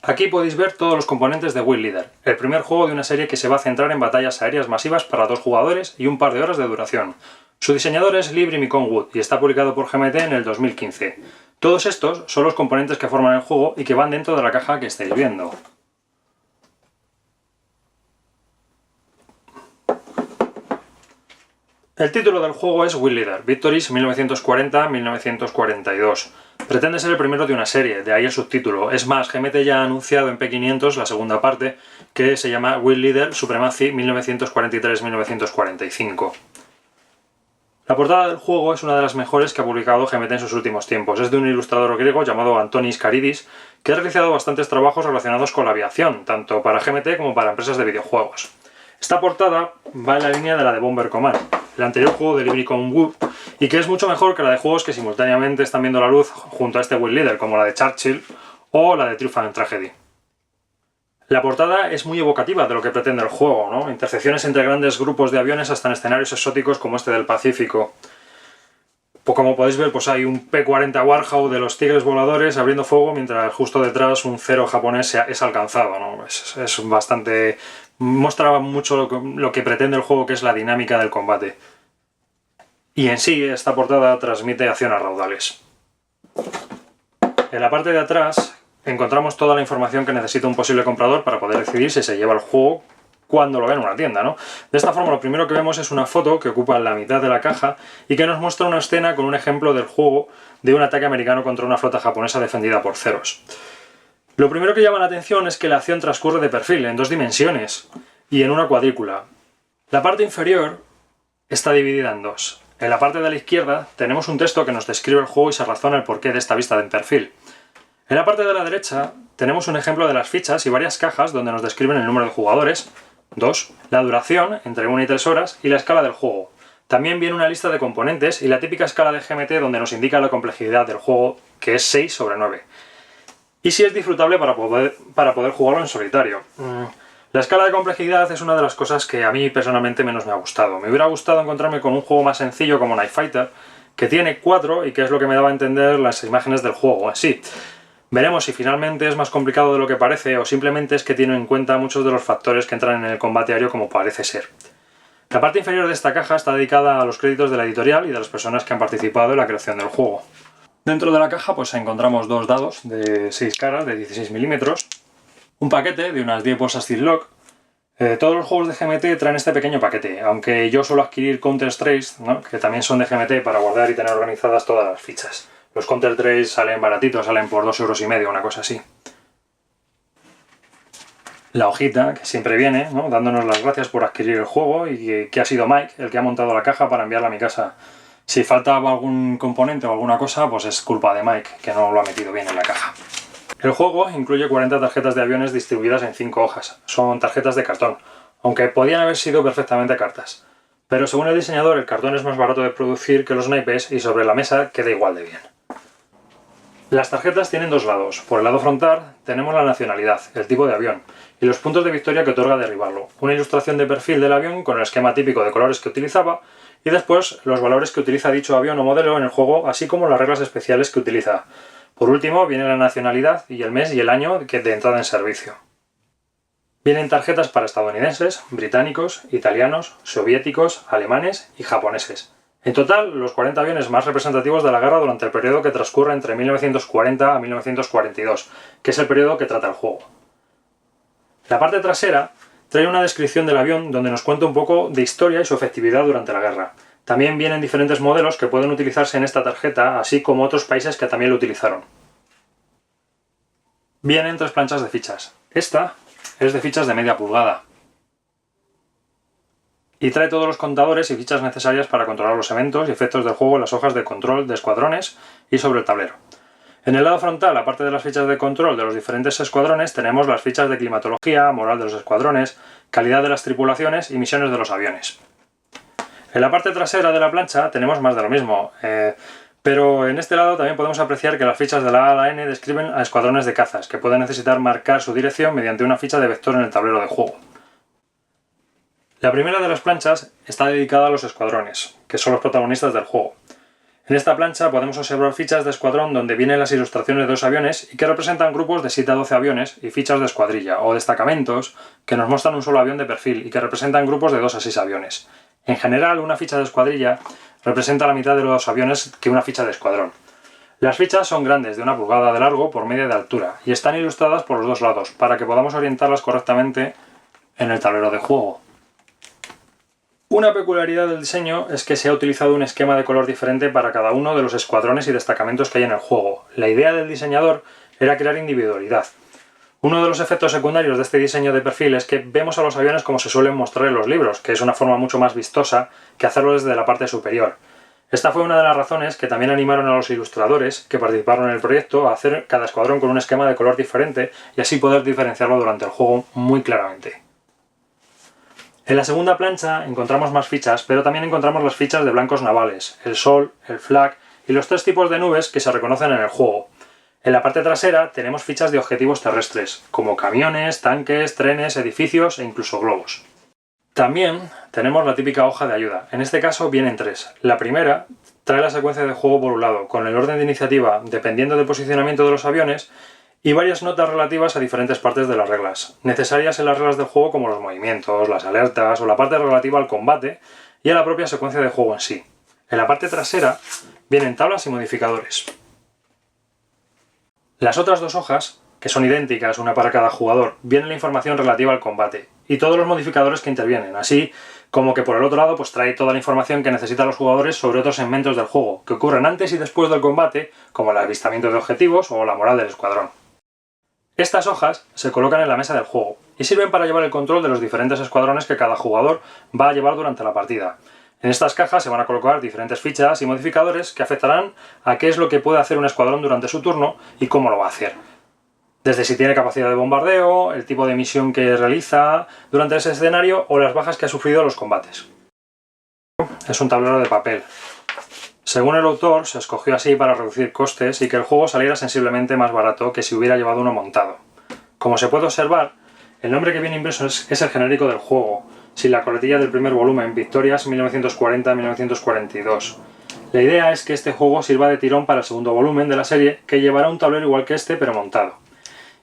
Aquí podéis ver todos los componentes de Wheel Leader, el primer juego de una serie que se va a centrar en batallas aéreas masivas para 2 jugadores y un par de horas de duración. Su diseñador es Lee Brimicon-Wood y está publicado por GMT en el 2015. Todos estos son los componentes que forman el juego y que van dentro de la caja que estáis viendo. El título del juego es Wheel Leader, Victories 1940-1942. Pretende ser el primero de una serie, de ahí el subtítulo. Es más, GMT ya ha anunciado en P500 la segunda parte, que se llama Wheel Leader Supremacy 1943-1945. La portada del juego es una de las mejores que ha publicado GMT en sus últimos tiempos. Es de un ilustrador griego llamado Antonis Karidis, que ha realizado bastantes trabajos relacionados con la aviación, tanto para GMT como para empresas de videojuegos. Esta portada va en la línea de la de Bomber Command, el anterior juego de Lee Brimicon-Wood, y que es mucho mejor que la de juegos que simultáneamente están viendo la luz junto a este Wheel Leader, como la de Churchill o la de Triumph and Tragedy. La portada es muy evocativa de lo que pretende el juego, ¿no? Intersecciones entre grandes grupos de aviones hasta en escenarios exóticos como este del Pacífico. Pues como podéis ver, pues hay un P-40 Warhound de los tigres voladores abriendo fuego mientras justo detrás un Zero japonés es alcanzado, ¿no? Es bastante... muestra mucho lo que pretende el juego, que es la dinámica del combate. Y en sí, esta portada transmite acción a raudales. En la parte de atrás encontramos toda la información que necesita un posible comprador para poder decidir si se lleva el juego cuando lo ve en una tienda, ¿no? De esta forma, lo primero que vemos es una foto que ocupa la mitad de la caja y que nos muestra una escena con un ejemplo del juego de un ataque americano contra una flota japonesa defendida por Zeros. Lo primero que llama la atención es que la acción transcurre de perfil, en 2 dimensiones y en una cuadrícula. La parte inferior está dividida en 2. En la parte de la izquierda tenemos un texto que nos describe el juego y se razona el porqué de esta vista en perfil. En la parte de la derecha tenemos un ejemplo de las fichas y varias cajas donde nos describen el número de jugadores, 2, la duración, entre 1 y 3 horas, y la escala del juego. También viene una lista de componentes y la típica escala de GMT donde nos indica la complejidad del juego, que es 6/9. Y si es disfrutable para poder jugarlo en solitario. La escala de complejidad es una de las cosas que a mí personalmente menos me ha gustado. Me hubiera gustado encontrarme con un juego más sencillo como Knife Fighter, que tiene 4 y que es lo que me daba a entender las imágenes del juego así. Veremos si finalmente es más complicado de lo que parece o simplemente es que tiene en cuenta muchos de los factores que entran en el combate aéreo como parece ser. La parte inferior de esta caja está dedicada a los créditos de la editorial y de las personas que han participado en la creación del juego. Dentro de la caja pues encontramos 2 dados de 6 caras de 16 milímetros, un paquete de unas 10 bolsas Ziploc. Todos los juegos de GMT traen este pequeño paquete, aunque yo suelo adquirir Counter-Strike, ¿no?, que también son de GMT, para guardar y tener organizadas todas las fichas. Los Counter-Strike salen baratitos, salen por 2,5 €, una cosa así. La hojita, que siempre viene, ¿no?, dándonos las gracias por adquirir el juego y que ha sido Mike el que ha montado la caja para enviarla a mi casa. Si faltaba algún componente o alguna cosa, pues es culpa de Mike, que no lo ha metido bien en la caja. El juego incluye 40 tarjetas de aviones distribuidas en 5 hojas. Son tarjetas de cartón, aunque podían haber sido perfectamente cartas. Pero según el diseñador, el cartón es más barato de producir que los naipes y sobre la mesa queda igual de bien. Las tarjetas tienen 2 lados. Por el lado frontal tenemos la nacionalidad, el tipo de avión y los puntos de victoria que otorga derribarlo, una ilustración de perfil del avión con el esquema típico de colores que utilizaba y después los valores que utiliza dicho avión o modelo en el juego, así como las reglas especiales que utiliza. Por último viene la nacionalidad y el mes y el año de entrada en servicio. Vienen tarjetas para estadounidenses, británicos, italianos, soviéticos, alemanes y japoneses. En total, los 40 aviones más representativos de la guerra durante el periodo que transcurre entre 1940 a 1942, que es el periodo que trata el juego. La parte trasera trae una descripción del avión donde nos cuenta un poco de historia y su efectividad durante la guerra. También vienen diferentes modelos que pueden utilizarse en esta tarjeta, así como otros países que también lo utilizaron. Vienen 3 planchas de fichas. Esta es de fichas de media pulgada. Y trae todos los contadores y fichas necesarias para controlar los eventos y efectos del juego en las hojas de control de escuadrones y sobre el tablero. En el lado frontal, aparte de las fichas de control de los diferentes escuadrones, tenemos las fichas de climatología, moral de los escuadrones, calidad de las tripulaciones y misiones de los aviones. En la parte trasera de la plancha tenemos más de lo mismo, pero en este lado también podemos apreciar que las fichas de la A a la N describen a escuadrones de cazas, que pueden necesitar marcar su dirección mediante una ficha de vector en el tablero de juego. La primera de las planchas está dedicada a los escuadrones, que son los protagonistas del juego. En esta plancha podemos observar fichas de escuadrón donde vienen las ilustraciones de 2 aviones y que representan grupos de 7 a 12 aviones, y fichas de escuadrilla o destacamentos que nos muestran un solo avión de perfil y que representan grupos de 2 a 6 aviones. En general, una ficha de escuadrilla representa la mitad de los aviones que una ficha de escuadrón. Las fichas son grandes, de 1 pulgada de largo por media de altura, y están ilustradas por los 2 lados, para que podamos orientarlas correctamente en el tablero de juego. Una peculiaridad del diseño es que se ha utilizado un esquema de color diferente para cada uno de los escuadrones y destacamentos que hay en el juego. La idea del diseñador era crear individualidad. Uno de los efectos secundarios de este diseño de perfil es que vemos a los aviones como se suelen mostrar en los libros, que es una forma mucho más vistosa que hacerlo desde la parte superior. Esta fue una de las razones que también animaron a los ilustradores que participaron en el proyecto a hacer cada escuadrón con un esquema de color diferente y así poder diferenciarlo durante el juego muy claramente. En la segunda plancha encontramos más fichas, pero también encontramos las fichas de blancos navales, el sol, el flag y los 3 tipos de nubes que se reconocen en el juego. En la parte trasera tenemos fichas de objetivos terrestres, como camiones, tanques, trenes, edificios e incluso globos. También tenemos la típica hoja de ayuda. En este caso vienen 3. La primera trae la secuencia de juego por un lado, con el orden de iniciativa dependiendo del posicionamiento de los aviones, y varias notas relativas a diferentes partes de las reglas, necesarias en las reglas del juego como los movimientos, las alertas o la parte relativa al combate y a la propia secuencia de juego en sí. En la parte trasera vienen tablas y modificadores. Las otras 2 hojas, que son idénticas, una para cada jugador, viene la información relativa al combate y todos los modificadores que intervienen, así como que por el otro lado pues trae toda la información que necesitan los jugadores sobre otros segmentos del juego, que ocurren antes y después del combate, como el avistamiento de objetivos o la moral del escuadrón. Estas hojas se colocan en la mesa del juego y sirven para llevar el control de los diferentes escuadrones que cada jugador va a llevar durante la partida. En estas cajas se van a colocar diferentes fichas y modificadores que afectarán a qué es lo que puede hacer un escuadrón durante su turno y cómo lo va a hacer. Desde si tiene capacidad de bombardeo, el tipo de misión que realiza durante ese escenario o las bajas que ha sufrido en los combates. Es un tablero de papel. Según el autor, se escogió así para reducir costes y que el juego saliera sensiblemente más barato que si hubiera llevado uno montado. Como se puede observar, el nombre que viene impreso es el genérico del juego, sin la coletilla del primer volumen, Victorias 1940-1942. La idea es que este juego sirva de tirón para el segundo volumen de la serie, que llevará un tablero igual que este pero montado,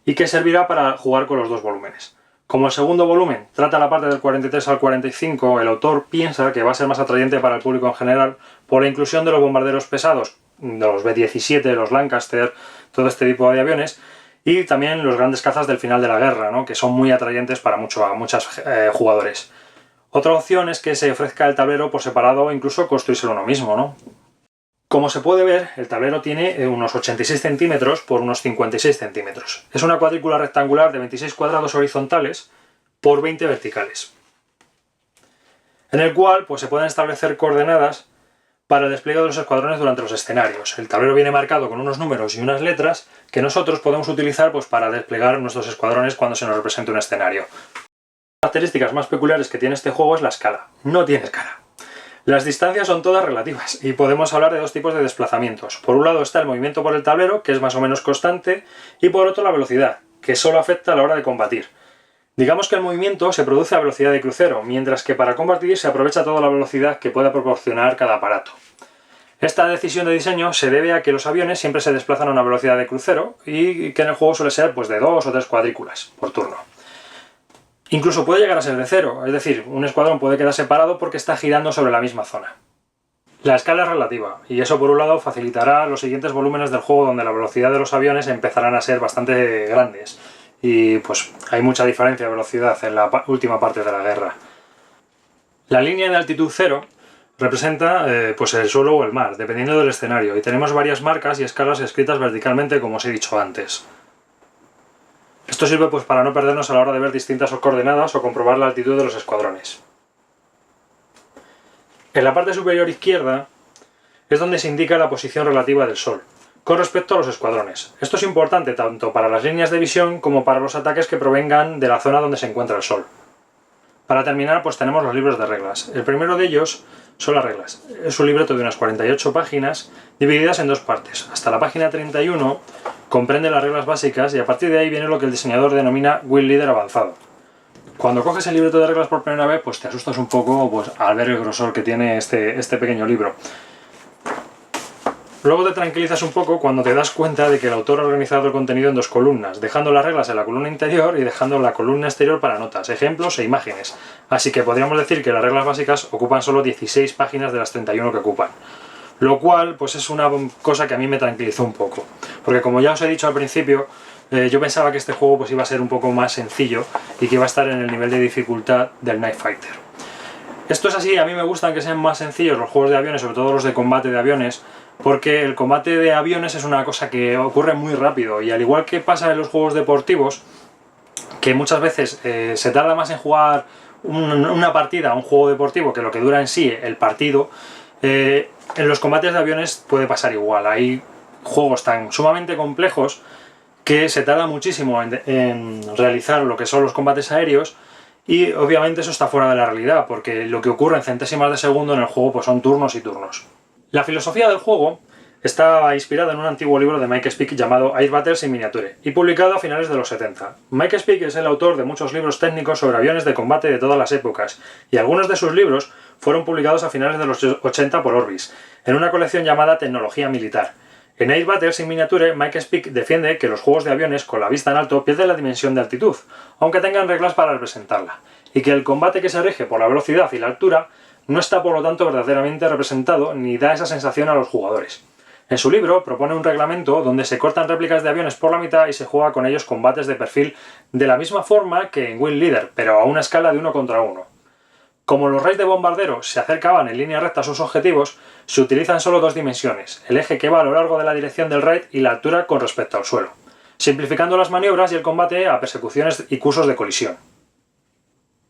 y que servirá para jugar con los 2 volúmenes. Como el segundo volumen trata la parte del 43 al 45, el autor piensa que va a ser más atrayente para el público en general por la inclusión de los bombarderos pesados, de los B-17, los Lancaster, todo este tipo de aviones, y también los grandes cazas del final de la guerra, ¿no?, que son muy atrayentes para muchos jugadores. Otra opción es que se ofrezca el tablero por separado o incluso construírselo uno mismo, ¿no? Como se puede ver, el tablero tiene unos 86 centímetros por unos 56 centímetros. Es una cuadrícula rectangular de 26 cuadrados horizontales por 20 verticales, en el cual pues, se pueden establecer coordenadas para el despliegue de los escuadrones durante los escenarios. El tablero viene marcado con unos números y unas letras que nosotros podemos utilizar pues, para desplegar nuestros escuadrones cuando se nos represente un escenario. Las características más peculiares que tiene este juego es la escala. No tiene escala. Las distancias son todas relativas y podemos hablar de 2 tipos de desplazamientos. Por un lado está el movimiento por el tablero, que es más o menos constante, y por otro la velocidad, que solo afecta a la hora de combatir. Digamos que el movimiento se produce a velocidad de crucero, mientras que para combatir se aprovecha toda la velocidad que pueda proporcionar cada aparato. Esta decisión de diseño se debe a que los aviones siempre se desplazan a una velocidad de crucero y que en el juego suele ser pues, de 2 o 3 cuadrículas por turno. Incluso puede llegar a ser de 0, es decir, un escuadrón puede quedar separado porque está girando sobre la misma zona. La escala es relativa, y eso por un lado facilitará los siguientes volúmenes del juego donde la velocidad de los aviones empezarán a ser bastante grandes, y pues hay mucha diferencia de velocidad en la última parte de la guerra. La línea de altitud 0 representa pues el suelo o el mar, dependiendo del escenario, y tenemos varias marcas y escalas escritas verticalmente como os he dicho antes. Esto sirve pues para no perdernos a la hora de ver distintas coordenadas o comprobar la altitud de los escuadrones. En la parte superior izquierda es donde se indica la posición relativa del Sol, con respecto a los escuadrones. Esto es importante tanto para las líneas de visión como para los ataques que provengan de la zona donde se encuentra el Sol. Para terminar pues tenemos los libros de reglas. El primero de ellos son las reglas. Es un libreto de unas 48 páginas divididas en 2 partes. Hasta la página 31 comprende las reglas básicas y a partir de ahí viene lo que el diseñador denomina Wheel Leader avanzado. Cuando coges el libreto de reglas por primera vez pues te asustas un poco pues, al ver el grosor que tiene este pequeño libro. Luego te tranquilizas un poco cuando te das cuenta de que el autor ha organizado el contenido en dos columnas, dejando las reglas en la columna interior y dejando la columna exterior para notas, ejemplos e imágenes. Así que podríamos decir que las reglas básicas ocupan solo 16 páginas de las 31 que ocupan. Lo cual, pues es una cosa que a mí me tranquilizó un poco. Porque como ya os he dicho al principio, yo pensaba que este juego pues iba a ser un poco más sencillo y que iba a estar en el nivel de dificultad del Night Fighter. Esto es así, a mí me gustan que sean más sencillos los juegos de aviones, sobre todo los de combate de aviones, porque el combate de aviones es una cosa que ocurre muy rápido y al igual que pasa en los juegos deportivos, que muchas veces se tarda más en jugar una partida a un juego deportivo que lo que dura en sí el partido, en los combates de aviones puede pasar igual. Hay juegos tan sumamente complejos que se tarda muchísimo en realizar lo que son los combates aéreos y obviamente eso está fuera de la realidad porque lo que ocurre en centésimas de segundo en el juego pues son turnos y turnos. La filosofía del juego está inspirada en un antiguo libro de Mike Speake llamado Air Battles in Miniature y publicado a finales de los 70. Mike Speake es el autor de muchos libros técnicos sobre aviones de combate de todas las épocas y algunos de sus libros fueron publicados a finales de los 80 por Orbis, en una colección llamada Tecnología Militar. En Air Battles in Miniature, Mike Speake defiende que los juegos de aviones con la vista en alto pierden la dimensión de altitud, aunque tengan reglas para representarla, y que el combate que se rige por la velocidad y la altura no está por lo tanto verdaderamente representado ni da esa sensación a los jugadores. En su libro propone un reglamento donde se cortan réplicas de aviones por la mitad y se juega con ellos combates de perfil de la misma forma que en Wing Leader, pero a una escala de 1 contra 1. Como los raids de bombardero se acercaban en línea recta a sus objetivos, se utilizan solo dos dimensiones, el eje que va a lo largo de la dirección del raid y la altura con respecto al suelo, simplificando las maniobras y el combate a persecuciones y cursos de colisión.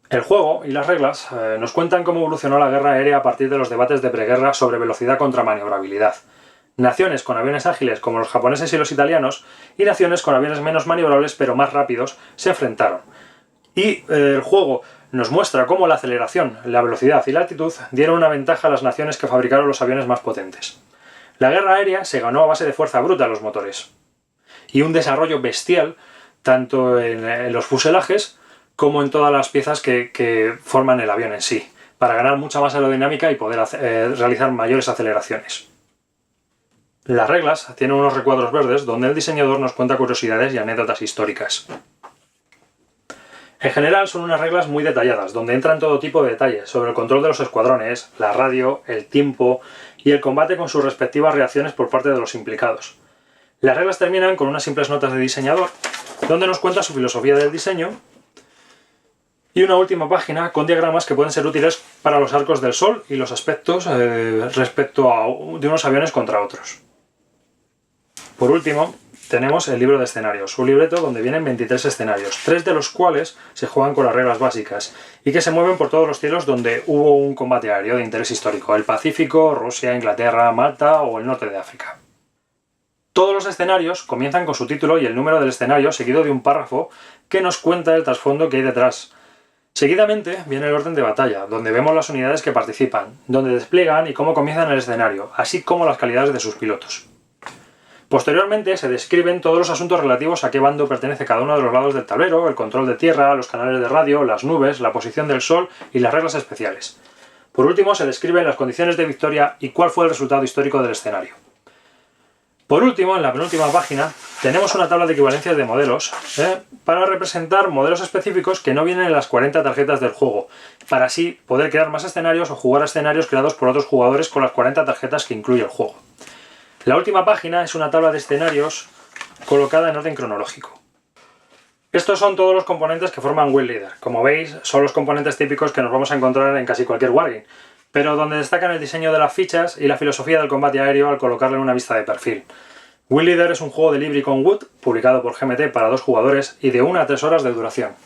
El juego y las reglas nos cuentan cómo evolucionó la guerra aérea a partir de los debates de preguerra sobre velocidad contra maniobrabilidad. Naciones con aviones ágiles como los japoneses y los italianos y naciones con aviones menos maniobrables pero más rápidos se enfrentaron. Y el juego nos muestra cómo la aceleración, la velocidad y la altitud dieron una ventaja a las naciones que fabricaron los aviones más potentes. La guerra aérea se ganó a base de fuerza bruta en los motores y un desarrollo bestial tanto en los fuselajes como en todas las piezas que forman el avión en sí, para ganar mucha más aerodinámica y poder realizar mayores aceleraciones. Las reglas tienen unos recuadros verdes donde el diseñador nos cuenta curiosidades y anécdotas históricas. En general son unas reglas muy detalladas, donde entran todo tipo de detalles sobre el control de los escuadrones, la radio, el tiempo y el combate con sus respectivas reacciones por parte de los implicados. Las reglas terminan con unas simples notas de diseñador, donde nos cuenta su filosofía del diseño, y una última página con diagramas que pueden ser útiles para los arcos del sol y los aspectos respecto de unos aviones contra otros. Por último, tenemos el libro de escenarios, un libreto donde vienen 23 escenarios, 3 de los cuales se juegan con las reglas básicas y que se mueven por todos los cielos donde hubo un combate aéreo de interés histórico, el Pacífico, Rusia, Inglaterra, Malta o el norte de África. Todos los escenarios comienzan con su título y el número del escenario seguido de un párrafo que nos cuenta el trasfondo que hay detrás. Seguidamente viene el orden de batalla, donde vemos las unidades que participan, donde despliegan y cómo comienzan el escenario, así como las calidades de sus pilotos. Posteriormente se describen todos los asuntos relativos a qué bando pertenece cada uno de los lados del tablero, el control de tierra, los canales de radio, las nubes, la posición del sol y las reglas especiales. Por último se describen las condiciones de victoria y cuál fue el resultado histórico del escenario. Por último, en la penúltima página, tenemos una tabla de equivalencias de modelos para representar modelos específicos que no vienen en las 40 tarjetas del juego, para así poder crear más escenarios o jugar a escenarios creados por otros jugadores con las 40 tarjetas que incluye el juego. La última página es una tabla de escenarios colocada en orden cronológico. Estos son todos los componentes que forman Wing Leader. Como veis, son los componentes típicos que nos vamos a encontrar en casi cualquier wargame, pero donde destacan el diseño de las fichas y la filosofía del combate aéreo al colocarle en una vista de perfil. Wing Leader es un juego de Libri con Wood, publicado por GMT para 2 jugadores y de 1 a 3 horas de duración.